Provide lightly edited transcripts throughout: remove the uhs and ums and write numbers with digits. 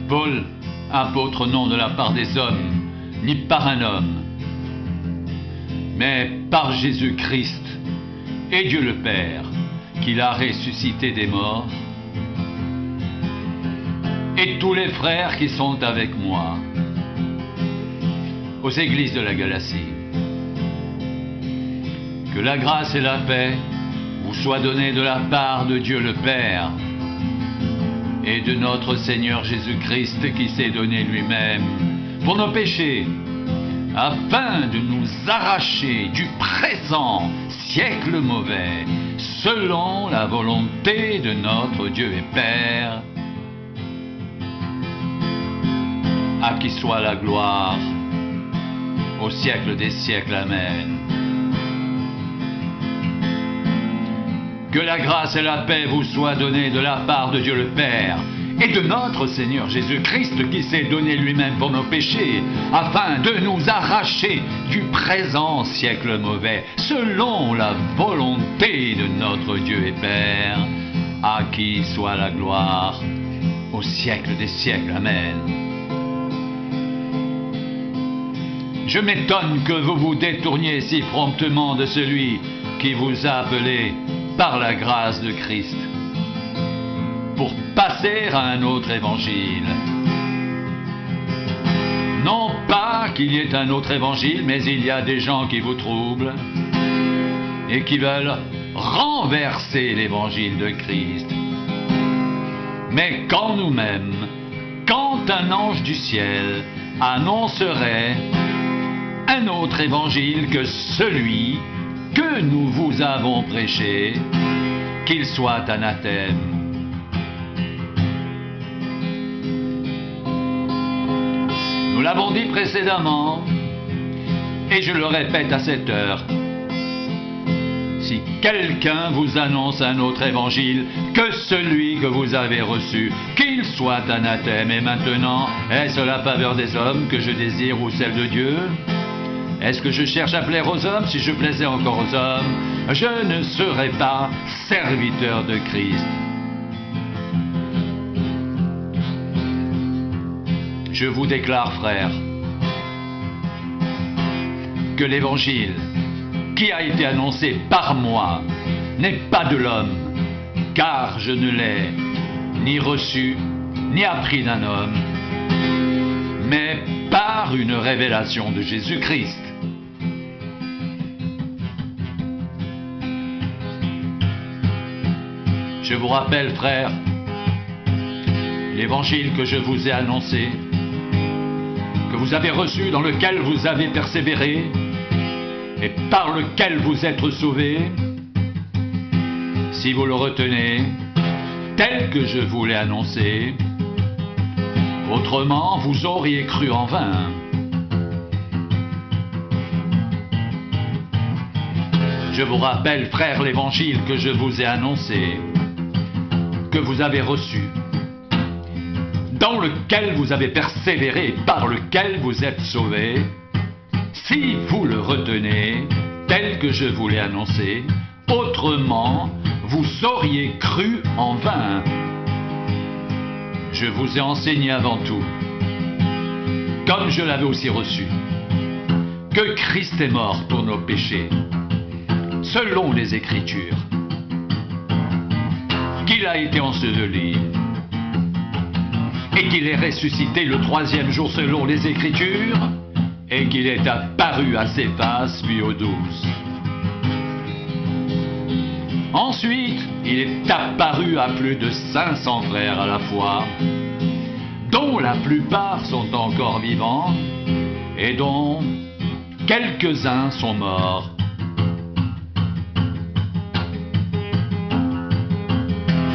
Paul, apôtre non de la part des hommes, ni par un homme, mais par Jésus-Christ et Dieu le Père, qui l'a ressuscité des morts, et tous les frères qui sont avec moi, aux églises de la Galatie. Que la grâce et la paix vous soient données de la part de Dieu le Père et de notre Seigneur Jésus-Christ qui s'est donné lui-même pour nos péchés, afin de nous arracher du présent siècle mauvais, selon la volonté de notre Dieu et Père, à qui soit la gloire au siècle des siècles. Amen. Que la grâce et la paix vous soient données de la part de Dieu le Père et de notre Seigneur Jésus-Christ qui s'est donné lui-même pour nos péchés, afin de nous arracher du présent siècle mauvais, selon la volonté de notre Dieu et Père, à qui soit la gloire au siècle des siècles. Amen. Je m'étonne que vous vous détourniez si promptement de celui qui vous a appelé par la grâce de Christ, pour passer à un autre évangile. Non pas qu'il y ait un autre évangile, mais il y a des gens qui vous troublent et qui veulent renverser l'évangile de Christ. Mais quand nous-mêmes, quand un ange du ciel annoncerait un autre évangile que celui que nous vous avons prêché, qu'il soit anathème. Nous l'avons dit précédemment, et je le répète à cette heure, si quelqu'un vous annonce un autre évangile que celui que vous avez reçu, qu'il soit anathème. Et maintenant, est-ce la faveur des hommes que je désire ou celle de Dieu ? Est-ce que je cherche à plaire aux hommes? Si je plaisais encore aux hommes, je ne serais pas serviteur de Christ. Je vous déclare, frères, que l'évangile qui a été annoncé par moi n'est pas de l'homme, car je ne l'ai ni reçu ni appris d'un homme, mais par une révélation de Jésus-Christ. Je vous rappelle, frères, l'évangile que je vous ai annoncé, que vous avez reçu, dans lequel vous avez persévéré, et par lequel vous êtes sauvés, si vous le retenez, tel que je vous l'ai annoncé, autrement vous auriez cru en vain. Je vous rappelle, frères, l'évangile que je vous ai annoncé, que vous avez reçu, dans lequel vous avez persévéré, par lequel vous êtes sauvés, si vous le retenez, tel que je vous l'ai annoncé, autrement, vous auriez cru en vain. Je vous ai enseigné avant tout, comme je l'avais aussi reçu, que Christ est mort pour nos péchés, selon les Écritures, qu'il a été enseveli et qu'il est ressuscité le troisième jour selon les Écritures et qu'il est apparu à Céphas puis aux 12. Ensuite, il est apparu à plus de 500 frères à la fois, dont la plupart sont encore vivants et dont quelques-uns sont morts.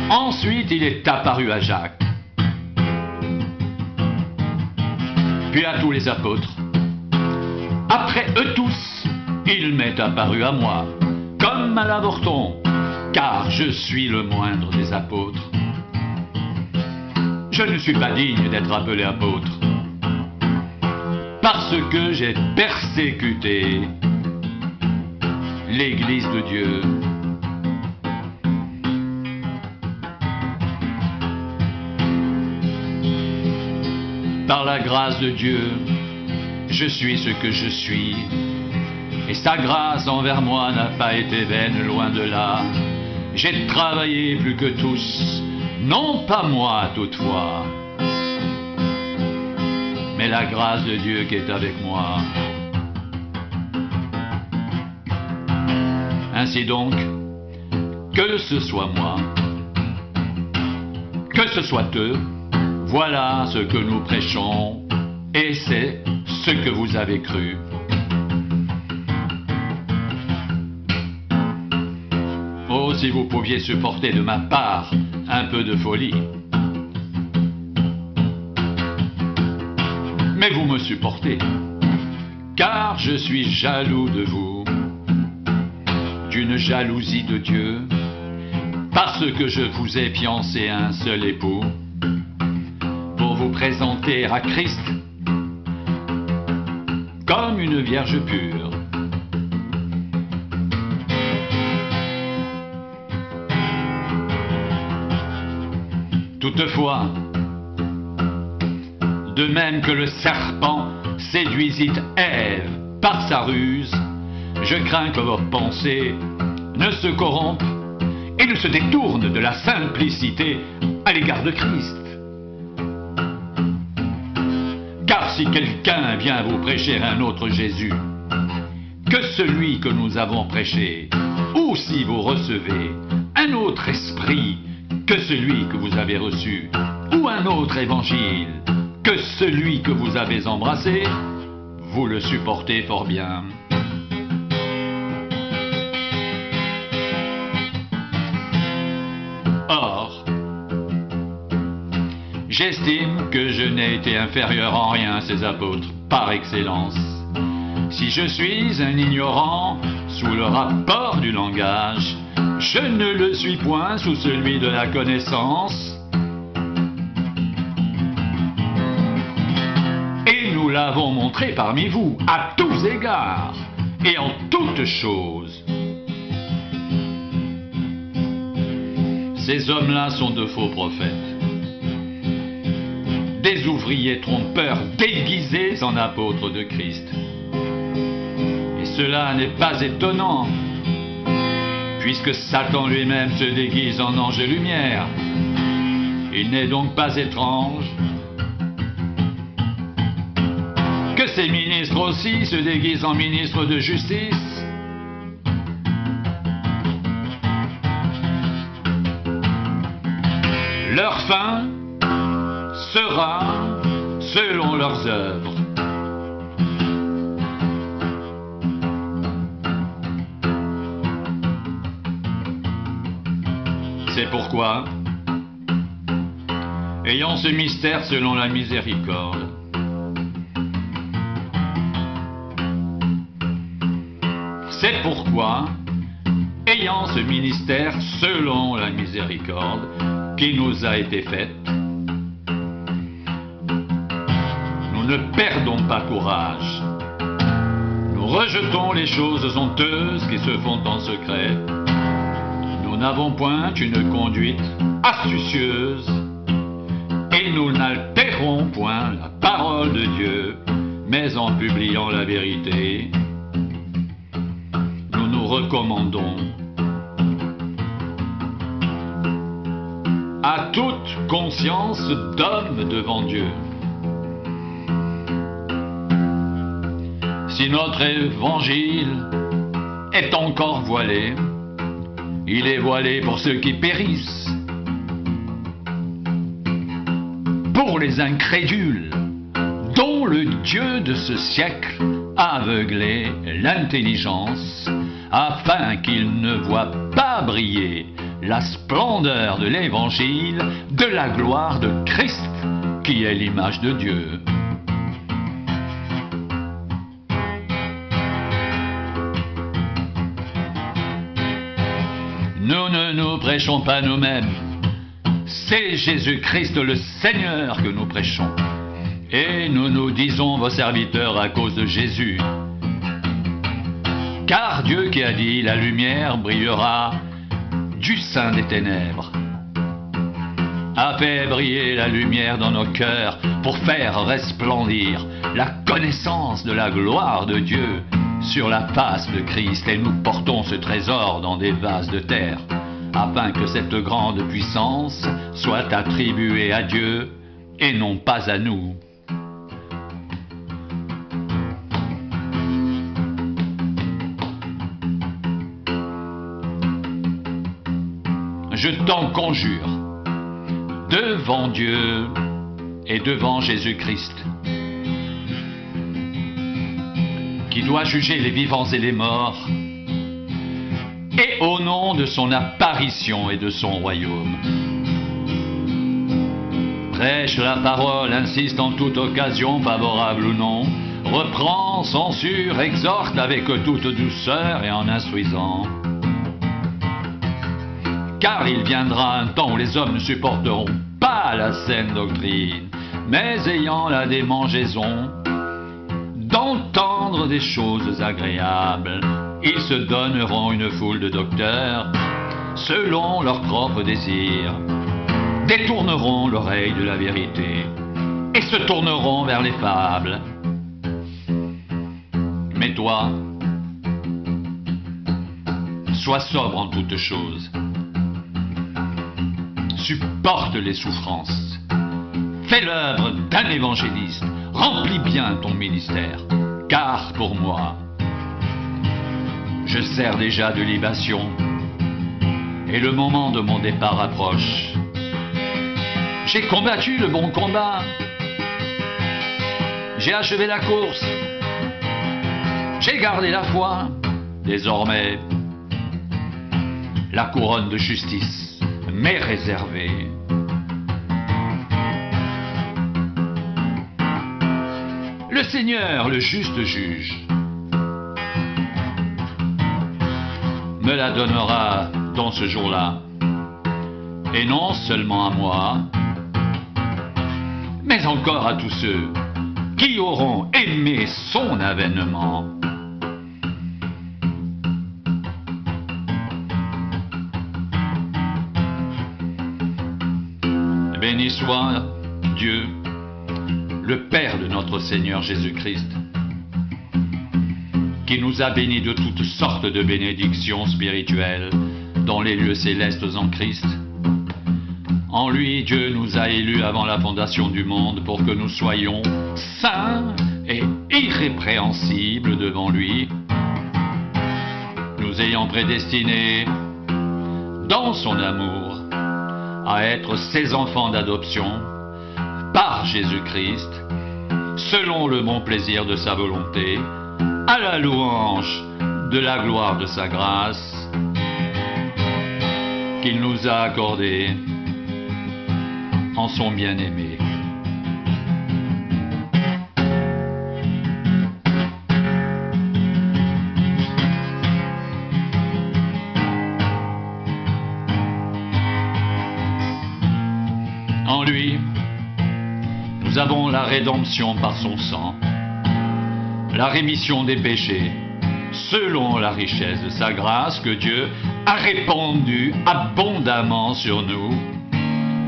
Ensuite, il est apparu à Jacques, puis à tous les apôtres. Après eux tous, il m'est apparu à moi, comme à l'avorton, car je suis le moindre des apôtres. Je ne suis pas digne d'être appelé apôtre, parce que j'ai persécuté l'Église de Dieu. Par la grâce de Dieu, je suis ce que je suis. Et sa grâce envers moi n'a pas été vaine, loin de là. J'ai travaillé plus que tous, non pas moi toutefois, mais la grâce de Dieu qui est avec moi. Ainsi donc, que ce soit moi, que ce soit eux, voilà ce que nous prêchons, et c'est ce que vous avez cru. Oh, si vous pouviez supporter de ma part un peu de folie. Mais vous me supportez, car je suis jaloux de vous, d'une jalousie de Dieu, parce que je vous ai fiancé un seul époux, pour vous présenter à Christ comme une vierge pure. Toutefois, de même que le serpent séduisit Ève par sa ruse, je crains que vos pensées ne se corrompent et ne se détournent de la simplicité à l'égard de Christ. Car si quelqu'un vient vous prêcher un autre Jésus que celui que nous avons prêché, ou si vous recevez un autre esprit que celui que vous avez reçu, ou un autre évangile que celui que vous avez embrassé, vous le supportez fort bien. Or, j'estime que je n'ai été inférieur en rien à ces apôtres, par excellence. Si je suis un ignorant sous le rapport du langage, je ne le suis point sous celui de la connaissance. Et nous l'avons montré parmi vous, à tous égards et en toutes choses. Ces hommes-là sont de faux prophètes, des ouvriers trompeurs déguisés en apôtres de Christ. Et cela n'est pas étonnant, puisque Satan lui-même se déguise en ange de lumière. Il n'est donc pas étrange que ces ministres aussi se déguisent en ministres de justice. Leur fin sera selon leurs œuvres. C'est pourquoi, ayant ce mystère selon la miséricorde, c'est pourquoi, ayant ce ministère selon la miséricorde qui nous a été faite, nous ne perdons pas courage. Nous rejetons les choses honteuses qui se font en secret. Nous n'avons point une conduite astucieuse et nous n'altérons point la parole de Dieu, mais en publiant la vérité, nous nous recommandons à toute conscience d'homme devant Dieu. Si notre évangile est encore voilé, il est voilé pour ceux qui périssent, pour les incrédules, dont le Dieu de ce siècle a aveuglé l'intelligence, afin qu'ils ne voient pas briller la splendeur de l'Évangile, de la gloire de Christ, qui est l'image de Dieu. Nous ne nous prêchons pas nous-mêmes, c'est Jésus-Christ le Seigneur que nous prêchons. Et nous nous disons vos serviteurs à cause de Jésus. Car Dieu qui a dit, la lumière brillera du sein des ténèbres, a fait fait briller la lumière dans nos cœurs pour faire resplendir la connaissance de la gloire de Dieu sur la face de Christ. Et nous portons ce trésor dans des vases de terre, afin que cette grande puissance soit attribuée à Dieu et non pas à nous. Je t'en conjure, devant Dieu et devant Jésus-Christ, qui doit juger les vivants et les morts, et au nom de son apparition et de son royaume. Prêche la parole, insiste en toute occasion, favorable ou non, reprend, censure, exhorte avec toute douceur et en instruisant. Car il viendra un temps où les hommes ne supporteront pas la saine doctrine, mais ayant la démangeaison d'entendre des choses agréables, ils se donneront une foule de docteurs selon leurs propres désirs, détourneront l'oreille de la vérité et se tourneront vers les fables. Mais toi, sois sobre en toutes choses. Supporte les souffrances. Fais l'œuvre d'un évangéliste. Remplis bien ton ministère. Car pour moi, je sers déjà de libation. Et le moment de mon départ approche. J'ai combattu le bon combat. J'ai achevé la course. J'ai gardé la foi. Désormais, la couronne de justice m'est réservé. Le Seigneur, le juste juge, me la donnera dans ce jour-là, et non seulement à moi, mais encore à tous ceux qui auront aimé son avènement. Béni soit Dieu, le Père de notre Seigneur Jésus-Christ, qui nous a bénis de toutes sortes de bénédictions spirituelles dans les lieux célestes en Christ. En lui, Dieu nous a élus avant la fondation du monde pour que nous soyons saints et irrépréhensibles devant lui, nous ayant prédestinés dans son amour à être ses enfants d'adoption par Jésus-Christ, selon le bon plaisir de sa volonté, à la louange de la gloire de sa grâce, qu'il nous a accordée en son bien-aimé. En lui, nous avons la rédemption par son sang, la rémission des péchés, selon la richesse de sa grâce que Dieu a répandue abondamment sur nous,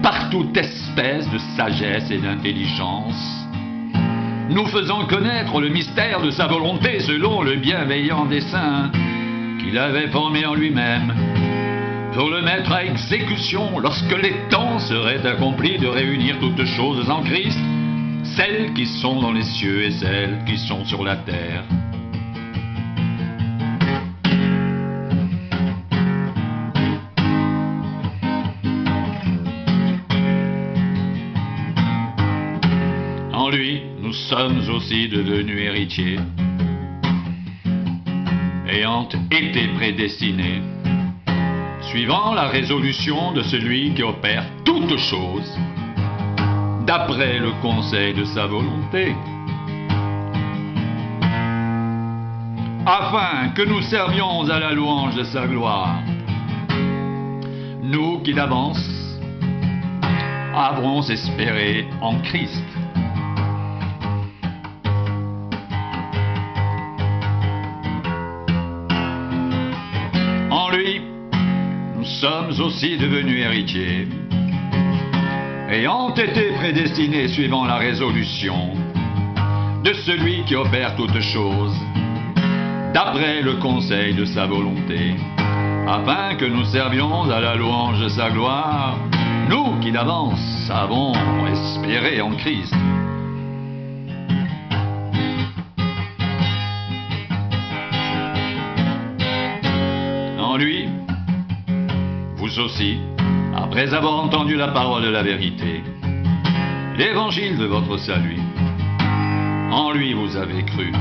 par toute espèce de sagesse et d'intelligence, nous faisant connaître le mystère de sa volonté selon le bienveillant dessein qu'il avait formé en lui-même, pour le mettre à exécution lorsque les temps seraient accomplis de réunir toutes choses en Christ, celles qui sont dans les cieux et celles qui sont sur la terre. En lui, nous sommes aussi devenus héritiers, ayant été prédestinés, suivant la résolution de celui qui opère toutes choses, d'après le conseil de sa volonté, afin que nous servions à la louange de sa gloire, nous qui d'avance avons espéré en Christ. En lui, nous sommes aussi devenus héritiers, ayant été prédestinés suivant la résolution de celui qui opère toutes choses, d'après le conseil de sa volonté, afin que nous servions à la louange de sa gloire, nous qui d'avance avons espéré en Christ. En lui, vous aussi, après avoir entendu la parole de la vérité, l'évangile de votre salut, en lui vous avez cru,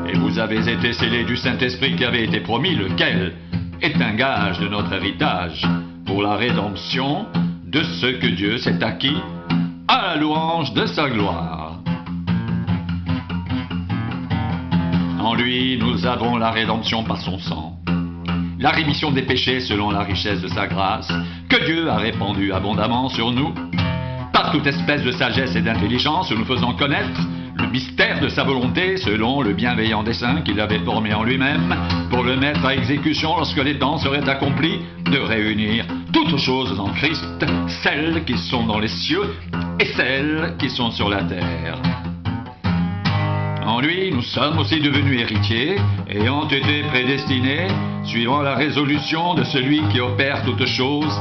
et vous avez été scellés du Saint-Esprit qui avait été promis, lequel est un gage de notre héritage pour la rédemption de ce que Dieu s'est acquis à la louange de sa gloire. En lui, nous avons la rédemption par son sang, la rémission des péchés selon la richesse de sa grâce, que Dieu a répandue abondamment sur nous, par toute espèce de sagesse et d'intelligence, nous faisant connaître le mystère de sa volonté selon le bienveillant dessein qu'il avait formé en lui-même pour le mettre à exécution lorsque les temps seraient accomplis, de réunir toutes choses en Christ, celles qui sont dans les cieux et celles qui sont sur la terre. En lui, nous sommes aussi devenus héritiers, ayant été prédestinés, suivant la résolution de celui qui opère toutes choses,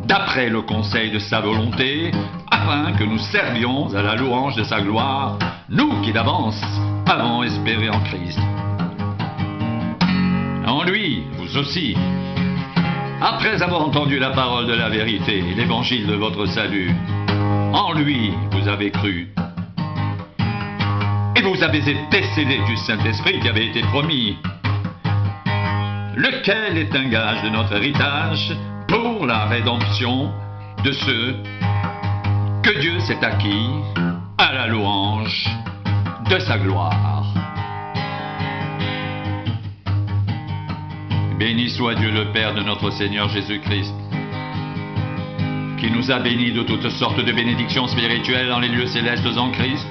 d'après le conseil de sa volonté, afin que nous servions à la louange de sa gloire, nous qui d'avance avons espéré en Christ. En lui, vous aussi, après avoir entendu la parole de la vérité, l'évangile de votre salut, en lui vous avez cru, et vous avez été scellés du Saint-Esprit qui avait été promis, lequel est un gage de notre héritage pour la rédemption de ceux que Dieu s'est acquis à la louange de sa gloire. Béni soit Dieu le Père de notre Seigneur Jésus-Christ, qui nous a bénis de toutes sortes de bénédictions spirituelles dans les lieux célestes en Christ.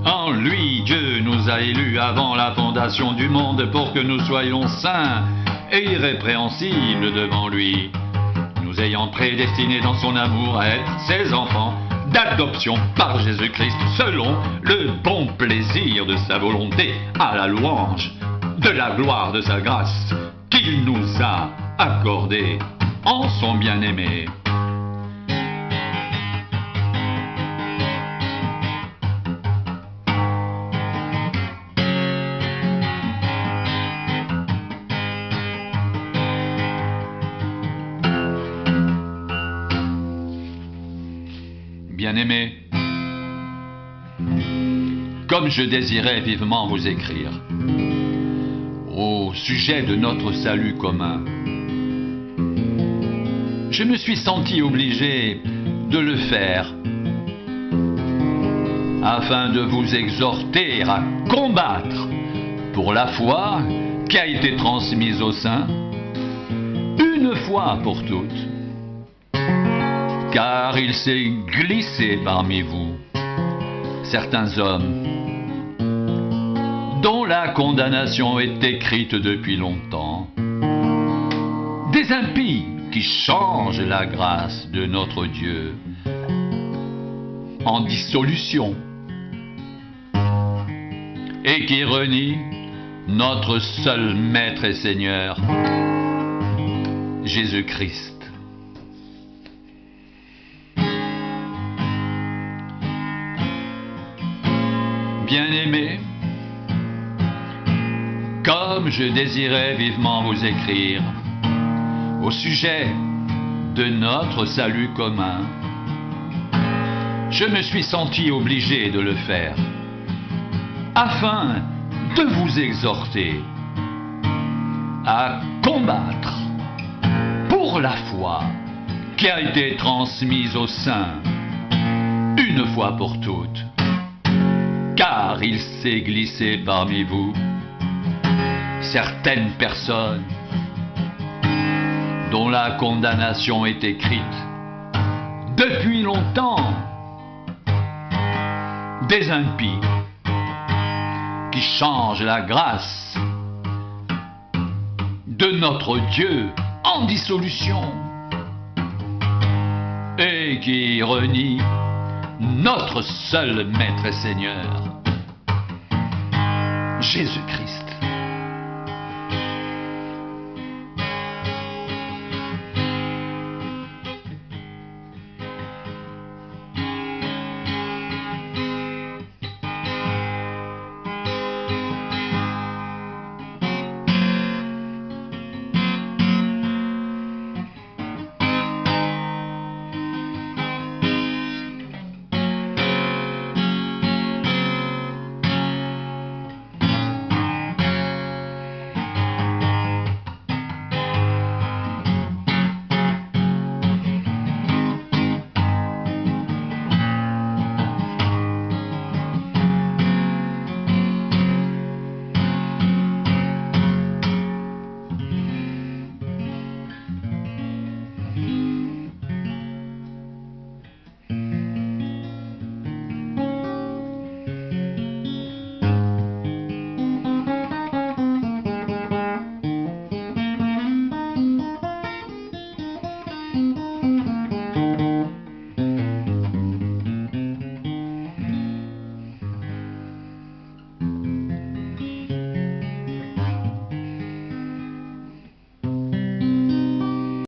En lui, Dieu nous a élus avant la fondation du monde pour que nous soyons saints et irrépréhensibles devant lui, nous ayant prédestinés dans son amour à être ses enfants d'adoption par Jésus-Christ selon le bon plaisir de sa volonté, à la louange de la gloire de sa grâce qu'il nous a accordée en son bien-aimé. Bien-aimés, comme je désirais vivement vous écrire au sujet de notre salut commun, je me suis senti obligé de le faire afin de vous exhorter à combattre pour la foi qui a été transmise aux saints une fois pour toutes. Car il s'est glissé parmi vous certains hommes dont la condamnation est écrite depuis longtemps, des impies qui changent la grâce de notre Dieu en dissolution et qui renient notre seul Maître et Seigneur, Jésus-Christ. Bien-aimés, comme je désirais vivement vous écrire au sujet de notre salut commun, je me suis senti obligé de le faire afin de vous exhorter à combattre pour la foi qui a été transmise aux saints une fois pour toutes. Car il s'est glissé parmi vous certaines personnes dont la condamnation est écrite depuis longtemps, des impies qui changent la grâce de notre Dieu en dissolution orgueil qui renie notre seul Maître et Seigneur, Jésus-Christ.